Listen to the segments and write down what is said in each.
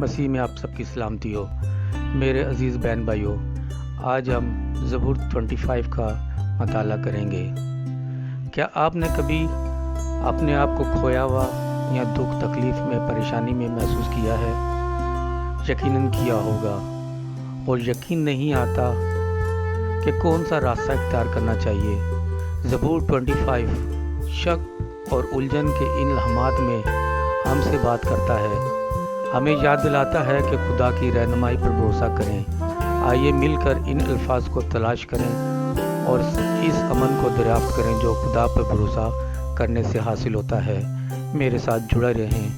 مسیح میں آپ سب کی سلامتی ہو میرے عزیز بہن بھائیوں۔ آج ہم زبور 25 کا مطالعہ کریں گے۔ کیا آپ نے کبھی اپنے آپ کو کھویا ہوا یا دکھ تکلیف میں پریشانی میں محسوس کیا ہے؟ یقیناً کیا ہوگا، اور یقین نہیں آتا کہ کون سا راستہ اختیار کرنا چاہیے۔ زبور 25 شک اور الجھن کے ان لمحات میں ہم سے بات کرتا ہے، ہمیں یاد دلاتا ہے کہ خدا کی رہنمائی پر بھروسہ کریں۔ آئیے مل کر ان الفاظ کو تلاش کریں اور اس امن کو دریافت کریں جو خدا پر بھروسہ کرنے سے حاصل ہوتا ہے۔ میرے ساتھ جڑے رہیں۔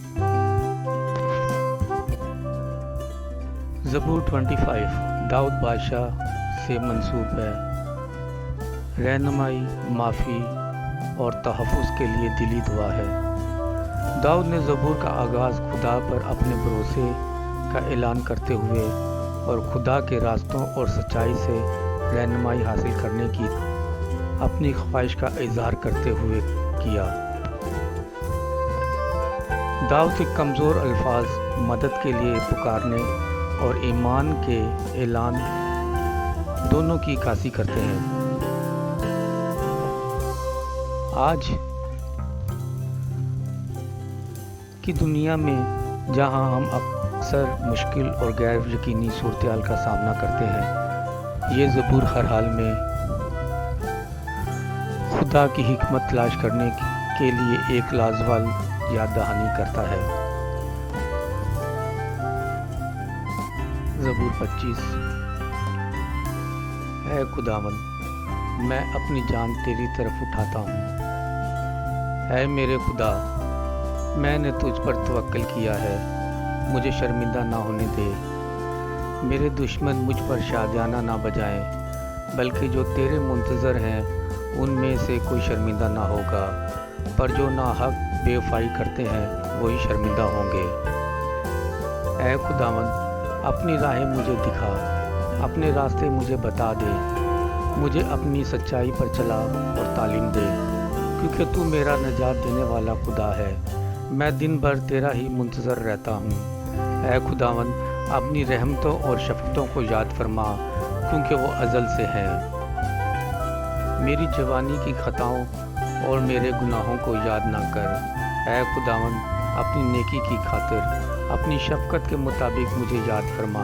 زبور 25 داؤد بادشاہ سے منسوب ہے۔ رہنمائی، معافی اور تحفظ کے لیے دلی دعا ہے۔ داؤد نے زبور کا آغاز خدا پر اپنے بھروسے کا اعلان کرتے ہوئے اور خدا کے راستوں اور سچائی سے رہنمائی حاصل کرنے کی اپنی خواہش کا اظہار کرتے ہوئے کیا۔ داؤد کے کمزور الفاظ مدد کے لیے پکارنے اور ایمان کے اعلان دونوں کی عکاسی کرتے ہیں۔ آج کی دنیا میں جہاں ہم اکثر مشکل اور غیر یقینی صورتحال کا سامنا کرتے ہیں، یہ زبور ہر حال میں خدا کی حکمت تلاش کرنے کے لیے ایک لازوال یاد دہانی کرتا ہے۔ زبور 25 اے خداوند، میں اپنی جان تیری طرف اٹھاتا ہوں۔ اے میرے خدا، میں نے تجھ پر توکل کیا ہے، مجھے شرمندہ نہ ہونے دے۔ میرے دشمن مجھ پر شادیانہ نہ بجائیں، بلکہ جو تیرے منتظر ہیں ان میں سے کوئی شرمندہ نہ ہوگا، پر جو ناحق بے وفائی کرتے ہیں وہی شرمندہ ہوں گے۔ اے خداوند، اپنی راہیں مجھے دکھا، اپنے راستے مجھے بتا دے، مجھے اپنی سچائی پر چلا اور تعلیم دے، کیونکہ تو میرا نجات دینے والا خدا ہے۔ میں دن بھر تیرا ہی منتظر رہتا ہوں۔ اے خداوند، اپنی رحمتوں اور شفقتوں کو یاد فرما، کیونکہ وہ ازل سے ہیں۔ میری جوانی کی خطاؤں اور میرے گناہوں کو یاد نہ کر۔ اے خداوند، اپنی نیکی کی خاطر اپنی شفقت کے مطابق مجھے یاد فرما۔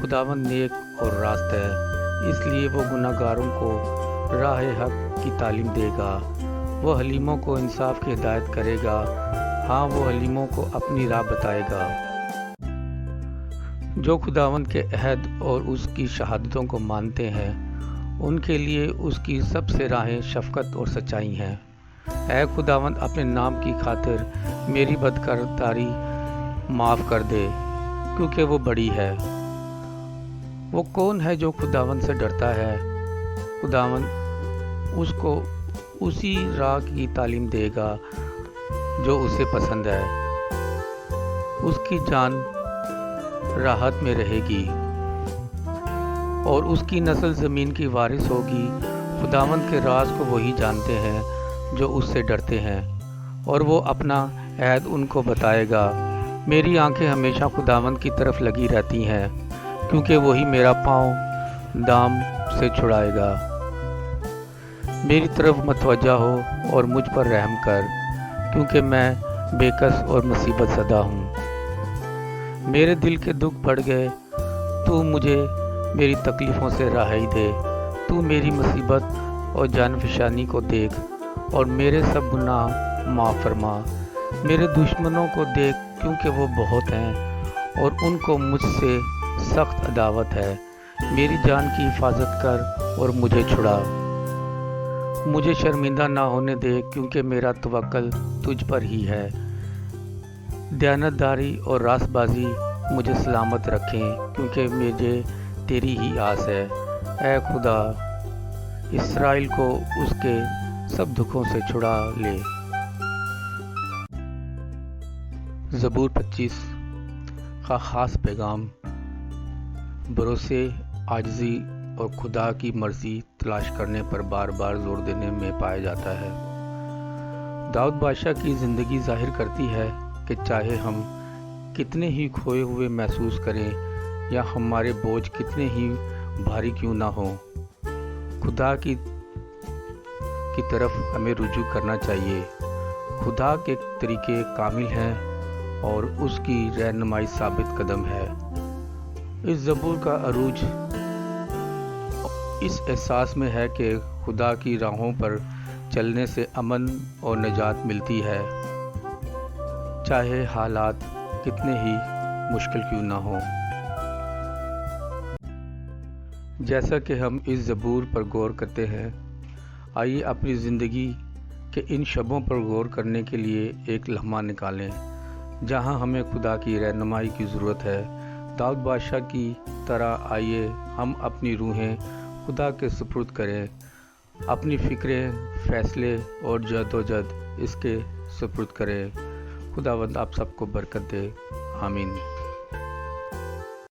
خداوند نیک اور راست ہے، اس لیے وہ گناہ گاروں کو راہ حق کی تعلیم دے گا۔ وہ حلیموں کو انصاف کی ہدایت کرے گا، ہاں وہ حلیموں کو اپنی راہ بتائے گا۔ جو خداوند کے عہد اور اس کی شہادتوں کو مانتے ہیں، ان کے لیے اس کی سب سے راہیں شفقت اور سچائی ہیں۔ اے خداوند، اپنے نام کی خاطر میری بدکرداری معاف کر دے، کیونکہ وہ بڑی ہے۔ وہ کون ہے جو خداوند سے ڈرتا ہے؟ خداوند اس کو اسی راہ کی تعلیم دے گا جو اسے پسند ہے۔ اس کی جان راحت میں رہے گی اور اس کی نسل زمین کی وارث ہوگی۔ خداوند کے راز کو وہی جانتے ہیں جو اس سے ڈرتے ہیں، اور وہ اپنا عہد ان کو بتائے گا۔ میری آنکھیں ہمیشہ خداوند کی طرف لگی رہتی ہیں، کیونکہ وہی میرا پاؤں دام سے چھڑائے گا۔ میری طرف متوجہ ہو اور مجھ پر رحم کر، کیونکہ میں بے کس اور مصیبت زدہ ہوں۔ میرے دل کے دکھ بڑھ گئے، تو مجھے میری تکلیفوں سے رہائی دے۔ تو میری مصیبت اور جان فشانی کو دیکھ اور میرے سب گناہ معاف فرما۔ میرے دشمنوں کو دیکھ، کیونکہ وہ بہت ہیں اور ان کو مجھ سے سخت عداوت ہے۔ میری جان کی حفاظت کر اور مجھے چھڑا۔ مجھے شرمندہ نہ ہونے دے، کیونکہ میرا توکل تجھ پر ہی ہے۔ دیانتداری اور راست بازی مجھے سلامت رکھیں، کیونکہ مجھے تیری ہی آس ہے۔ اے خدا، اسرائیل کو اس کے سب دکھوں سے چھڑا لے۔ زبور 25 کا خاص پیغام بھروسے، عاجزی اور خدا کی مرضی تلاش کرنے پر بار بار زور دینے میں پایا جاتا ہے۔ داؤد بادشاہ کی زندگی ظاہر کرتی ہے کہ چاہے ہم کتنے ہی کھوئے ہوئے محسوس کریں یا ہمارے بوجھ کتنے ہی بھاری کیوں نہ ہوں، خدا کی طرف ہمیں رجوع کرنا چاہیے۔ خدا کے طریقے کامل ہیں اور اس کی رہنمائی ثابت قدم ہے۔ اس زبور کا عروج اس احساس میں ہے کہ خدا کی راہوں پر چلنے سے امن اور نجات ملتی ہے، چاہے حالات کتنے ہی مشکل کیوں نہ ہوں۔ جیسا کہ ہم اس زبور پر غور کرتے ہیں، آئیے اپنی زندگی کے ان شبوں پر غور کرنے کے لیے ایک لمحہ نکالیں جہاں ہمیں خدا کی رہنمائی کی ضرورت ہے۔ داؤد بادشاہ کی طرح آئیے ہم اپنی روحیں خدا کے سپرد کریں، اپنی فکریں، فیصلے اور جدوجہد اس کے سپرد کریں۔ خداوند آپ سب کو برکت دے، آمین۔